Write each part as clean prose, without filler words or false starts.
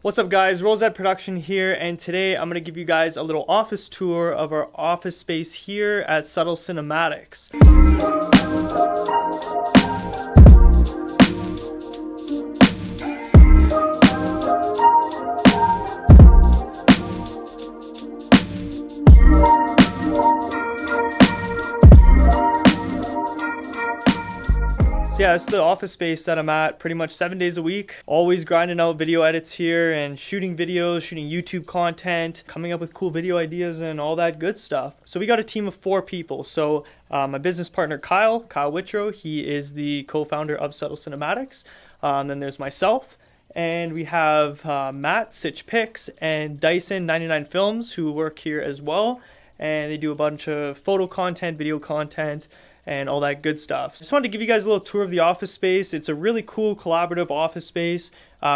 What's up guys, RoyalZProduction here, and today I'm going to give you guys a little office tour of our office space here at Subtle Cinematics. So yeah, it's the office space that I'm at pretty much 7 days a week. Always grinding out video edits here and shooting videos, shooting YouTube content, coming up with cool video ideas and all that good stuff. So we got a team of 4 people. So my business partner Kyle Whitrow, he is the co-founder of Subtle Cinematics. Then there's myself, and we have Matt, Sitch Pics, and Dyson 99 Films, who work here as well. And they do a bunch of photo content, video content, and all that good stuff. Just wanted to give you guys a little tour of the office space. It's a really cool collaborative office space.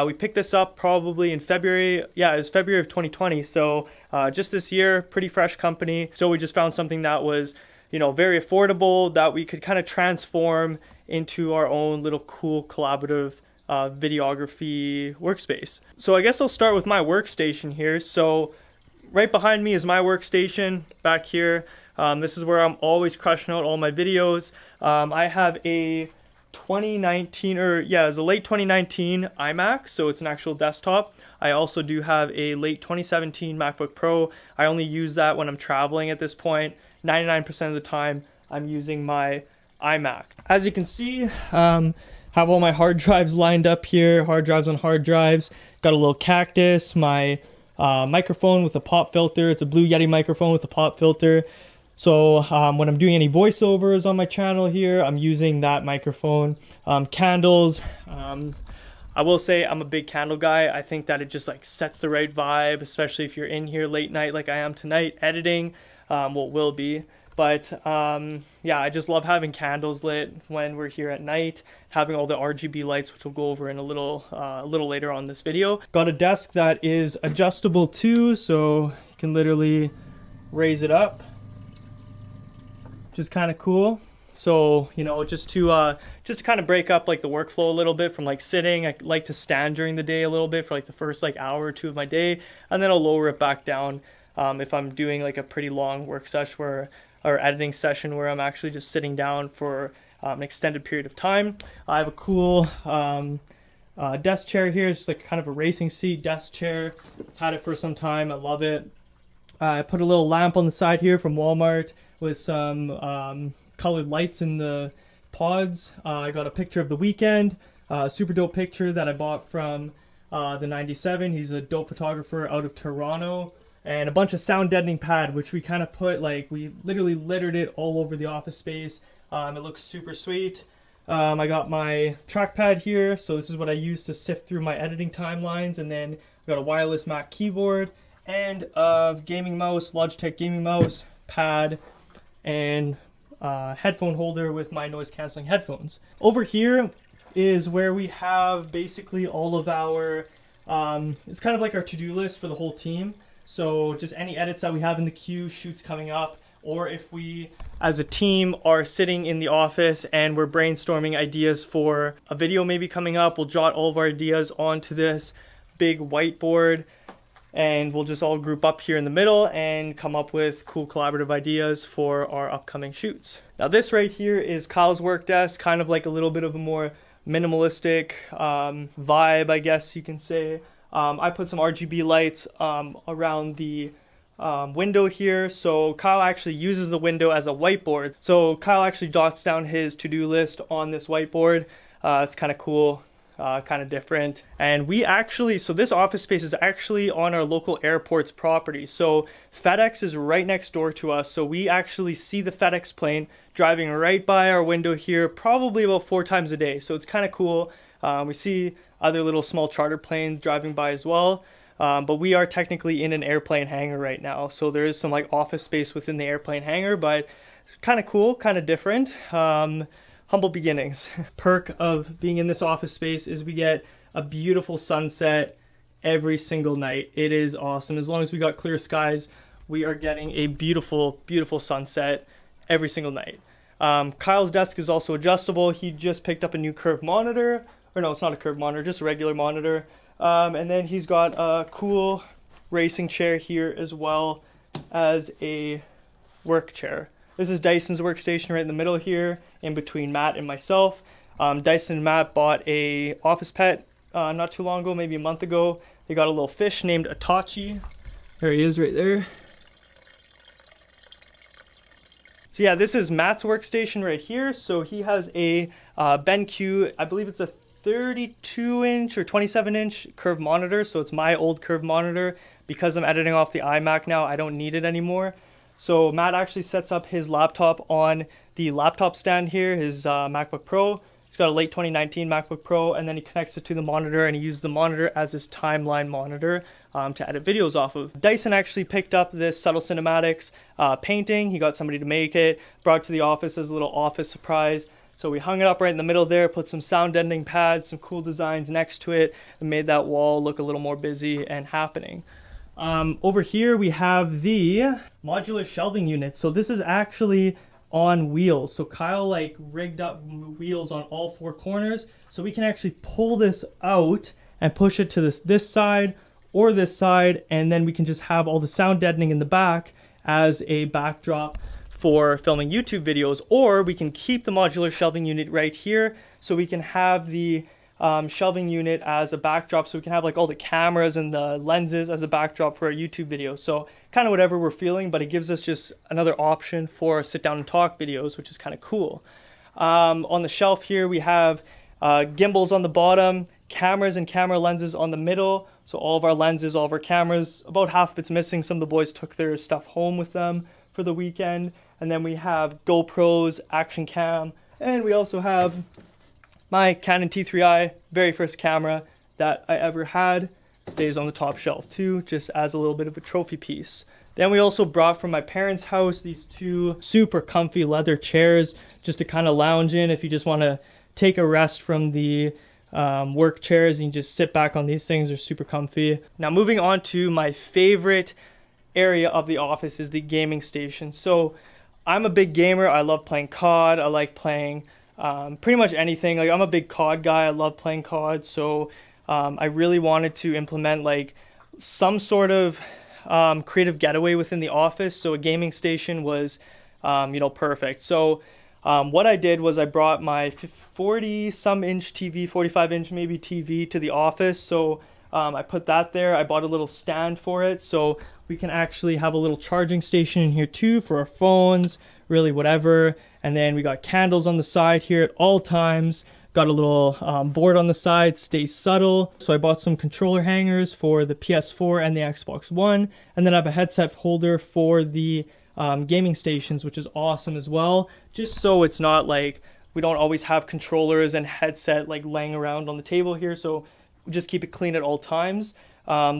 We picked this up probably in February. Yeah, it was February of 2020. So just this year, pretty fresh company. So we just found something that was, you know, very affordable, that we could kind of transform into our own little cool collaborative videography workspace. So I guess I'll start with my workstation here. So right behind me is my workstation back here. This is where I'm always crushing out all my videos. I have a 2019, it was a late 2019 iMac, so it's an actual desktop. I also do have a late 2017 MacBook Pro. I only use that when I'm traveling at this point. 99% of the time, I'm using my iMac. As you can see, have all my hard drives lined up here, hard drives on hard drives. Got a little cactus, my microphone with a pop filter. It's a Blue Yeti microphone with a pop filter. So when I'm doing any voiceovers on my channel here, I'm using that microphone. Candles, I will say I'm a big candle guy. I think that it just like sets the right vibe, especially if you're in here late night like I am tonight editing, will be. But yeah, I just love having candles lit when we're here at night, having all the RGB lights, which we'll go over in a little later on this video. Got a desk that is adjustable too, so you can literally raise it up. Which is kind of cool. So, you know, just to kind of break up like the workflow a little bit from like sitting. I like to stand during the day a little bit for like the first like hour or two of my day, and then I'll lower it back down if I'm doing like a pretty long work session or editing session where I'm actually just sitting down for an extended period of time. I have a cool desk chair here. It's like kind of a racing seat desk chair. I've had it for some time. I love it. I put a little lamp on the side here from Walmart with some colored lights in the pods. I got a picture of The Weeknd, super dope picture that I bought from the 97. He's a dope photographer out of Toronto. And a bunch of sound deadening pad, which we kind of put, like, we literally littered it all over the office space. It looks super sweet. I got my trackpad here, so this is what I use to sift through my editing timelines. And then I got a wireless Mac keyboard and a gaming mouse, Logitech gaming mouse, pad, and headphone holder with my noise canceling headphones. Over here is where we have basically all of our, it's kind of like our to-do list for the whole team. So just any edits that we have in the queue, shoots coming up, or if we as a team are sitting in the office and we're brainstorming ideas for a video maybe coming up, we'll jot all of our ideas onto this big whiteboard, and we'll just all group up here in the middle and come up with cool collaborative ideas for our upcoming shoots. Now this right here is Kyle's work desk, kind of like a little bit of a more minimalistic vibe, I guess you can say. I put some RGB lights around the window here. So Kyle actually uses the window as a whiteboard. So Kyle actually jots down his to-do list on this whiteboard. It's kind of cool. Kind of different. And we actually, so this office space is actually on our local airport's property. So FedEx is right next door to us. So we actually see the FedEx plane driving right by our window here, probably about 4 times a day. So it's kind of cool. We see other little small charter planes driving by as well. But we are technically in an airplane hangar right now. So there is some like office space within the airplane hangar, but it's kind of cool, kind of different. Humble beginnings. Perk of being in this office space is we get a beautiful sunset every single night. It is awesome. As long as we got clear skies, we are getting a beautiful, beautiful sunset every single night. Kyle's desk is also adjustable. He just picked up a new curved monitor. Or no, it's not a curved monitor, just a regular monitor. And then he's got a cool racing chair here as well as a work chair. This is Dyson's workstation right in the middle here, in between Matt and myself. Dyson and Matt bought a office pet not too long ago, maybe a month ago. They got a little fish named Itachi. There he is right there. So yeah, this is Matt's workstation right here. So he has a BenQ, I believe it's a 32-inch or 27-inch curved monitor. So it's my old curved monitor. Because I'm editing off the iMac now, I don't need it anymore. So Matt actually sets up his laptop on the laptop stand here, his MacBook Pro. He's got a late 2019 MacBook Pro, and then he connects it to the monitor, and he uses the monitor as his timeline monitor to edit videos off of. Dyson actually picked up this Subtle Cinematics painting. He got somebody to make it, brought it to the office as a little office surprise. So we hung it up right in the middle there, put some sound deadening pads, some cool designs next to it, and made that wall look a little more busy and happening. Over here we have the modular shelving unit. So this is actually on wheels. So Kyle like rigged up wheels on all four corners, so we can actually pull this out and push it to this side or this side, and then we can just have all the sound deadening in the back as a backdrop for filming YouTube videos. Or we can keep the modular shelving unit right here, so we can have the shelving unit as a backdrop, so we can have like all the cameras and the lenses as a backdrop for our YouTube video. So kind of whatever we're feeling, but it gives us just another option for sit down and talk videos, which is kind of cool. On the shelf here we have gimbals on the bottom, cameras and camera lenses on the middle. So all of our lenses, all of our cameras, about half of it's missing. Some of the boys took their stuff home with them for the weekend. And then we have GoPros, action cam, and we also have my Canon T3i, very first camera that I ever had. Stays on the top shelf too, just as a little bit of a trophy piece. Then we also brought from my parents' house these two super comfy leather chairs just to kind of lounge in if you just want to take a rest from the work chairs, and you just sit back on these things. They're super comfy. Now moving on to my favorite area of the office is the gaming station. So I'm a big gamer. I love playing COD. I like playing pretty much anything. Like I'm a big COD guy. I love playing COD. So I really wanted to implement like some sort of creative getaway within the office. So a gaming station was, perfect. So what I did was I brought my 40-some inch TV, 45-inch maybe TV to the office. So I put that there. I bought a little stand for it, so we can actually have a little charging station in here too for our phones, really whatever. And then we got candles on the side here at all times. Got a little board on the side, stay subtle. So I bought some controller hangers for the PS4 and the Xbox One. And then I have a headset holder for the gaming stations, which is awesome as well. Just so it's not like we don't always have controllers and headset like laying around on the table here. So we just keep it clean at all times.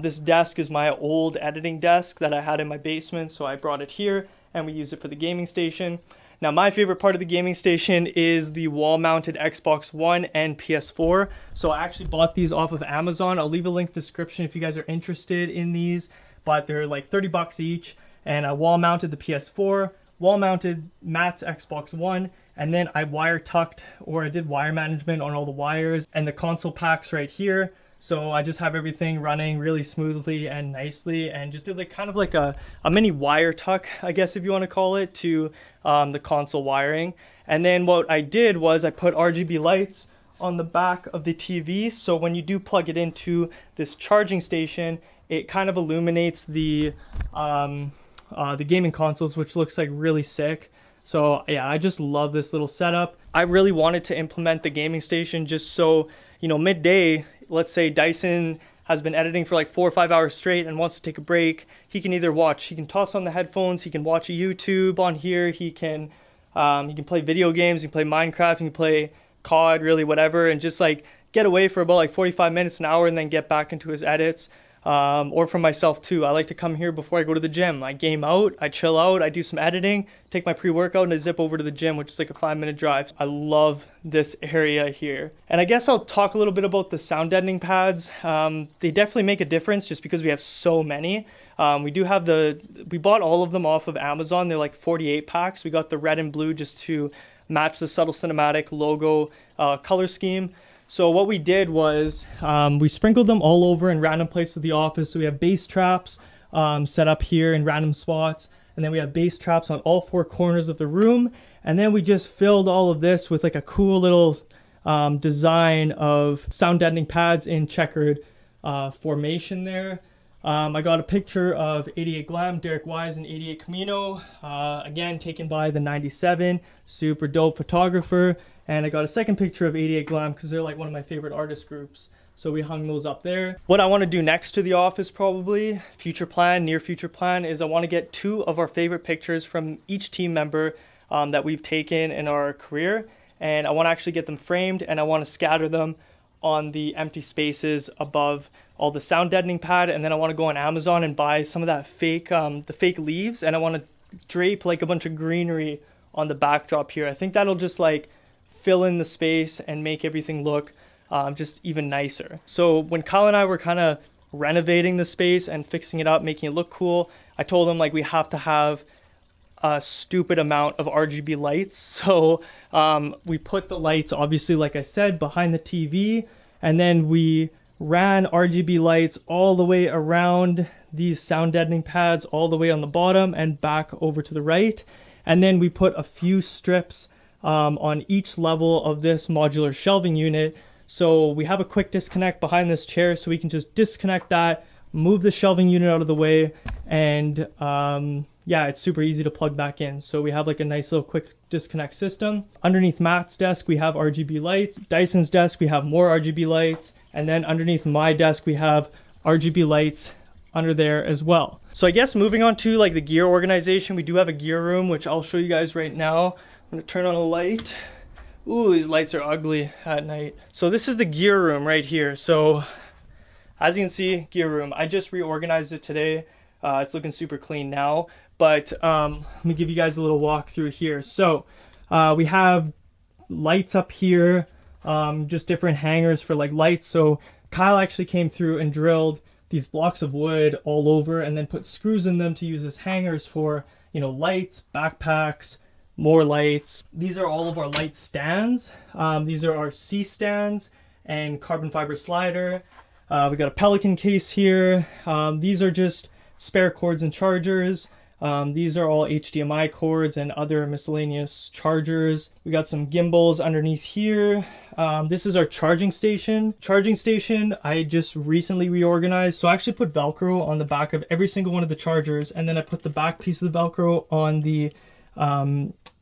This desk is my old editing desk that I had in my basement, so I brought it here and we use it for the gaming station. Now my favorite part of the gaming station is the wall-mounted Xbox One and PS4. So I actually bought these off of Amazon. I'll leave a link in the description if you guys are interested in these, but they're like 30 bucks each. And I wall-mounted the PS4, wall-mounted Matt's Xbox One, and then I I did wire management on all the wires and the console packs right here. So I just have everything running really smoothly and nicely, and just did like kind of like a mini wire tuck, I guess if you want to call it, to the console wiring. And then what I did was I put RGB lights on the back of the TV, so when you do plug it into this charging station, it kind of illuminates the gaming consoles, which looks like really sick. So yeah, I just love this little setup. I really wanted to implement the gaming station just so, midday, let's say Dyson has been editing for like 4 or 5 hours straight and wants to take a break, he can toss on the headphones, he can watch a YouTube on here, he can play video games, he can play Minecraft, he can play COD, really whatever, and just like get away for about like 45 minutes, an hour, and then get back into his edits. Or for myself too, I like to come here before I go to the gym. I game out, I chill out, I do some editing, take my pre-workout, and I zip over to the gym, which is like a 5-minute drive. I love this area here. And I guess I'll talk a little bit about the sound deadening pads. They definitely make a difference just because we have so many. We bought all of them off of Amazon. They're like 48 packs. We got the red and blue just to match the Subtle Cinematic logo color scheme. So what we did was we sprinkled them all over in random places of the office. So we have bass traps set up here in random spots, and then we have bass traps on all 4 corners of the room, and then we just filled all of this with like a cool little design of sound deadening pads in checkered formation there. I got a picture of 88 Glam, Derek Wise, and 88 Camino, again taken by the 97, super dope photographer. And I got a second picture of 88 Glam because they're like one of my favorite artist groups. So we hung those up there. What I want to do next to the office, probably, future plan, near future plan, is I want to get 2 of our favorite pictures from each team member that we've taken in our career. And I want to actually get them framed, and I want to scatter them on the empty spaces above all the sound deadening pad. And then I want to go on Amazon and buy some of that fake, the fake leaves, and I want to drape like a bunch of greenery on the backdrop here. I think that'll just like fill in the space and make everything look just even nicer. So when Kyle and I were kind of renovating the space and fixing it up, making it look cool, I told him like we have to have a stupid amount of RGB lights. So we put the lights, obviously, like I said, behind the TV, and then we ran RGB lights all the way around these sound deadening pads, all the way on the bottom and back over to the right. And then we put a few strips on each level of this modular shelving unit. So we have a quick disconnect behind this chair, so we can just disconnect that, move the shelving unit out of the way, and yeah, it's super easy to plug back in. So we have like a nice little quick disconnect system. Underneath Matt's desk, we have RGB lights. Dyson's desk, we have more RGB lights. And then underneath my desk, we have RGB lights under there as well. So I guess moving on to like the gear organization, we do have a gear room, which I'll show you guys right now. I'm gonna turn on a light. Ooh, these lights are ugly at night. So this is the gear room right here. So as you can see, gear room. I just reorganized it today. It's looking super clean now. But let me give you guys a little walk through here. So we have lights up here, just different hangers for like lights. So Kyle actually came through and drilled these blocks of wood all over and then put screws in them to use as hangers for, you know, lights, backpacks, more lights. These are all of our light stands. These are our C stands and carbon fiber slider. We got a Pelican case here. These are just spare cords and chargers. These are all HDMI cords and other miscellaneous chargers. We got some gimbals underneath here. This is our charging station. Charging station I just recently reorganized. So I actually put Velcro on the back of every single one of the chargers, and then I put the back piece of the Velcro on the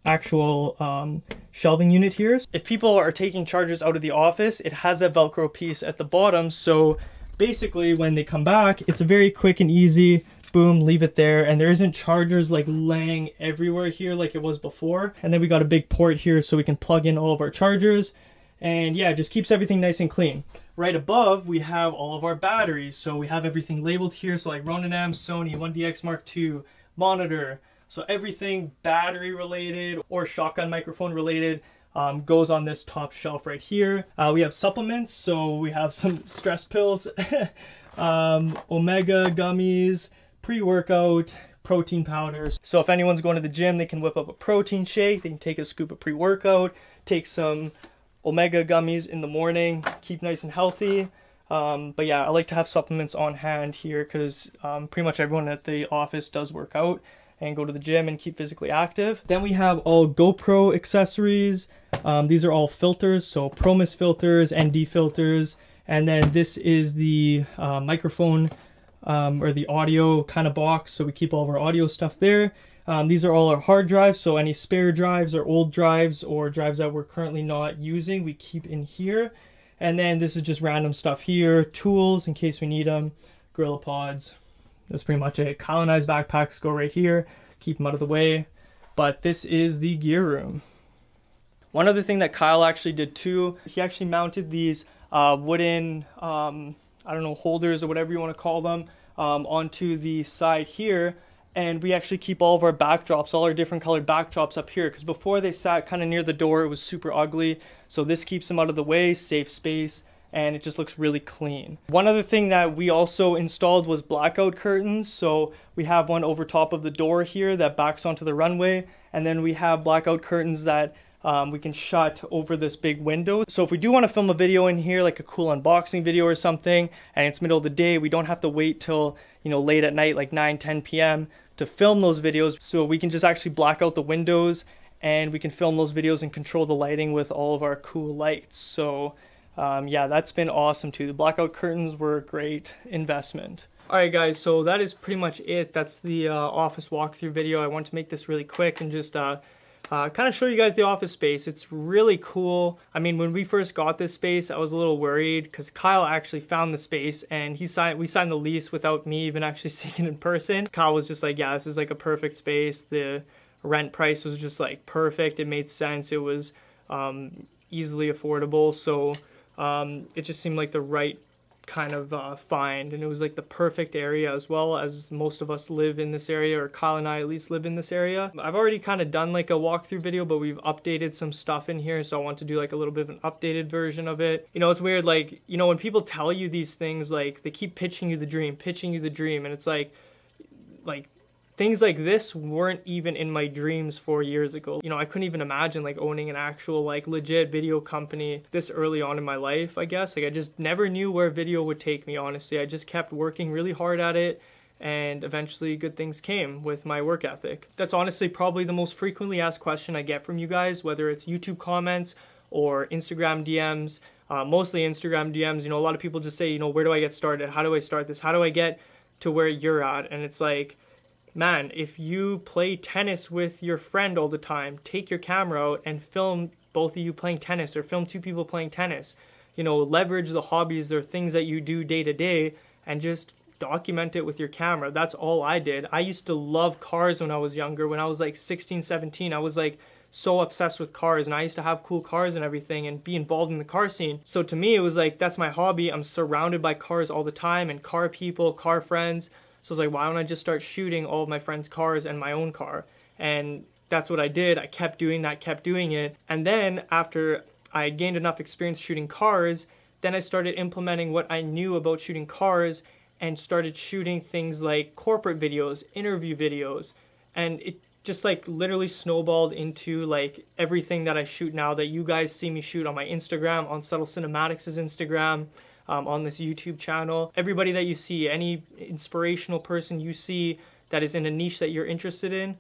actual shelving unit here. If people are taking chargers out of the office, it has a Velcro piece at the bottom, so basically when they come back, it's a very quick and easy, boom, leave it there, and there isn't chargers like laying everywhere here like it was before. And then we got a big port here so we can plug in all of our chargers, and yeah, it just keeps everything nice and clean. Right above we have all of our batteries, so we have everything labeled here, so like Ronin M, Sony 1DX Mark II, monitor. So everything battery related or shotgun microphone related goes on this top shelf right here. We have supplements, so we have some stress pills, omega gummies, pre-workout, protein powders. So if anyone's going to the gym, they can whip up a protein shake, they can take a scoop of pre-workout, take some omega gummies in the morning, keep nice and healthy. But yeah, I like to have supplements on hand here because pretty much everyone at the office does work out and go to the gym and keep physically active. Then we have all GoPro accessories. These are all filters, so ProMist filters, ND filters, and then this is the microphone or the audio kind of box, so we keep all of our audio stuff there. These are all our hard drives, so any spare drives or old drives or drives that we're currently not using, we keep in here. And then this is just random stuff here, tools in case we need them, Gorilla Pods. That's pretty much it. Kyle and I's backpacks go right here, keep them out of the way. But this is the gear room. One other thing that Kyle actually did too, he actually mounted these wooden, I don't know, holders or whatever you want to call them, onto the side here. And we actually keep all of our backdrops, all our different colored backdrops up here, because before they sat kind of near the door, it was super ugly. So this keeps them out of the way, safe space, and it just looks really clean. One other thing that we also installed was blackout curtains. So we have one over top of the door here that backs onto the runway, and then we have blackout curtains that we can shut over this big window. So if we do want to film a video in here, like a cool unboxing video or something, and it's middle of the day, we don't have to wait till, you know, late at night, like 9-10 p.m. to film those videos. So we can just actually black out the windows and we can film those videos and control the lighting with all of our cool lights. So yeah, that's been awesome too. The blackout curtains were a great investment. Alright guys, so that is pretty much it. That's the office walkthrough video. I want to make this really quick and just kind of show you guys the office space. It's really cool. I mean, when we first got this space, I was a little worried because Kyle actually found the space and we signed the lease without me even actually seeing it in person. Kyle was just like, yeah, this is like a perfect space. The rent price was just like perfect. It made sense. It was easily affordable. So it just seemed like the right kind of find, and it was like the perfect area, as well as most of us live in this area, or Kyle and I at least live in this area. I've already kind of done like a walkthrough video, but we've updated some stuff in here, so I want to do like a little bit of an updated version of it. You know, it's weird, like, you know, when people tell you these things, like they keep pitching you the dream, and it's like things like this weren't even in my dreams 4 years ago. You know, I couldn't even imagine like owning an actual like legit video company this early on in my life, I guess. Like I just never knew where video would take me, honestly. I just kept working really hard at it, and eventually good things came with my work ethic. That's honestly probably the most frequently asked question I get from you guys, whether it's YouTube comments or Instagram DMs, mostly Instagram DMs. You know, a lot of people just say, you know, where do I get started? How do I start this? How do I get to where you're at? And it's like, man, if you play tennis with your friend all the time, take your camera out and film both of you playing tennis, or film 2 people playing tennis. You know, leverage the hobbies or things that you do day to day and just document it with your camera. That's all I did. I used to love cars when I was younger. When I was like 16, 17, I was like so obsessed with cars, and I used to have cool cars and everything and be involved in the car scene. So to me, it was like, that's my hobby. I'm surrounded by cars all the time and car people, car friends. So I was like, why don't I just start shooting all of my friends' cars and my own car? And that's what I did. I kept doing that, kept doing it. And then after I gained enough experience shooting cars, then I started implementing what I knew about shooting cars and started shooting things like corporate videos, interview videos. And it just like literally snowballed into like everything that I shoot now, that you guys see me shoot on my Instagram, on Subtle Cinematics' Instagram, on this YouTube channel. Everybody that you see, any inspirational person you see that is in a niche that you're interested in,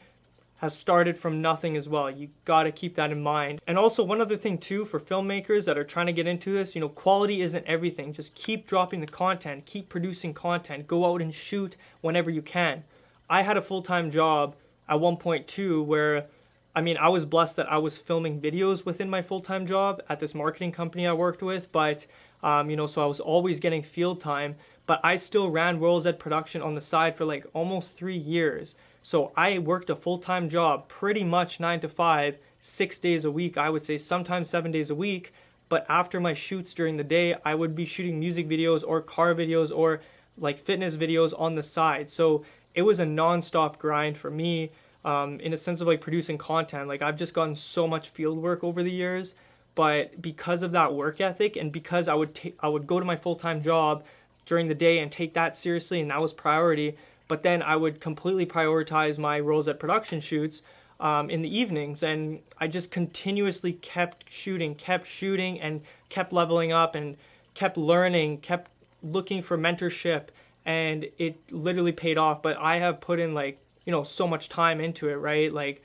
has started from nothing as well. You gotta keep that in mind. And also one other thing too, for filmmakers that are trying to get into this, you know, quality isn't everything. Just keep dropping the content, keep producing content, go out and shoot whenever you can. I had a full-time job at one point too, where, I mean, I was blessed that I was filming videos within my full-time job at this marketing company I worked with, but you know, so I was always getting field time, but I still ran RoyalZProduction on the side for like almost 3 years. So I worked a full-time job, pretty much 9 to 5, 6 days a week, I would say, sometimes 7 days a week. But after my shoots during the day, I would be shooting music videos or car videos or like fitness videos on the side. So it was a non-stop grind for me, in a sense of like producing content. Like I've just gotten so much field work over the years. But because of that work ethic, and because I would go to my full-time job during the day and take that seriously, and that was priority, but then I would completely prioritize my RoyalZProduction shoots in the evenings, and I just continuously kept shooting and kept leveling up and kept learning, kept looking for mentorship, and it literally paid off. But I have put in like, you know, so much time into it, right? Like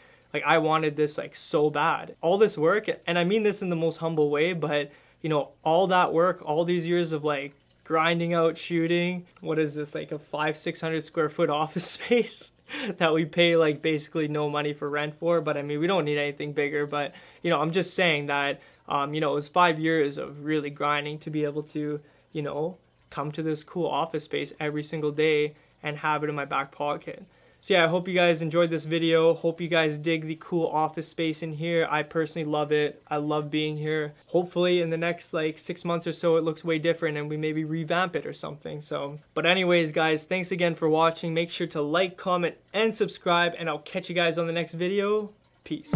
I wanted this like so bad. All this work, and I mean this in the most humble way, but you know, all that work, all these years of like grinding out shooting, what is this, like a 500-600 square foot office space that we pay like basically no money for rent for? But I mean, we don't need anything bigger. But you know, I'm just saying that you know, it was 5 years of really grinding to be able to, you know, come to this cool office space every single day and have it in my back pocket. So yeah, I hope you guys enjoyed this video. Hope you guys dig the cool office space in here. I personally love it. I love being here. Hopefully in the next like 6 months or so, it looks way different and we maybe revamp it or something. So, but anyways, guys, thanks again for watching. Make sure to like, comment, and subscribe, and I'll catch you guys on the next video. Peace.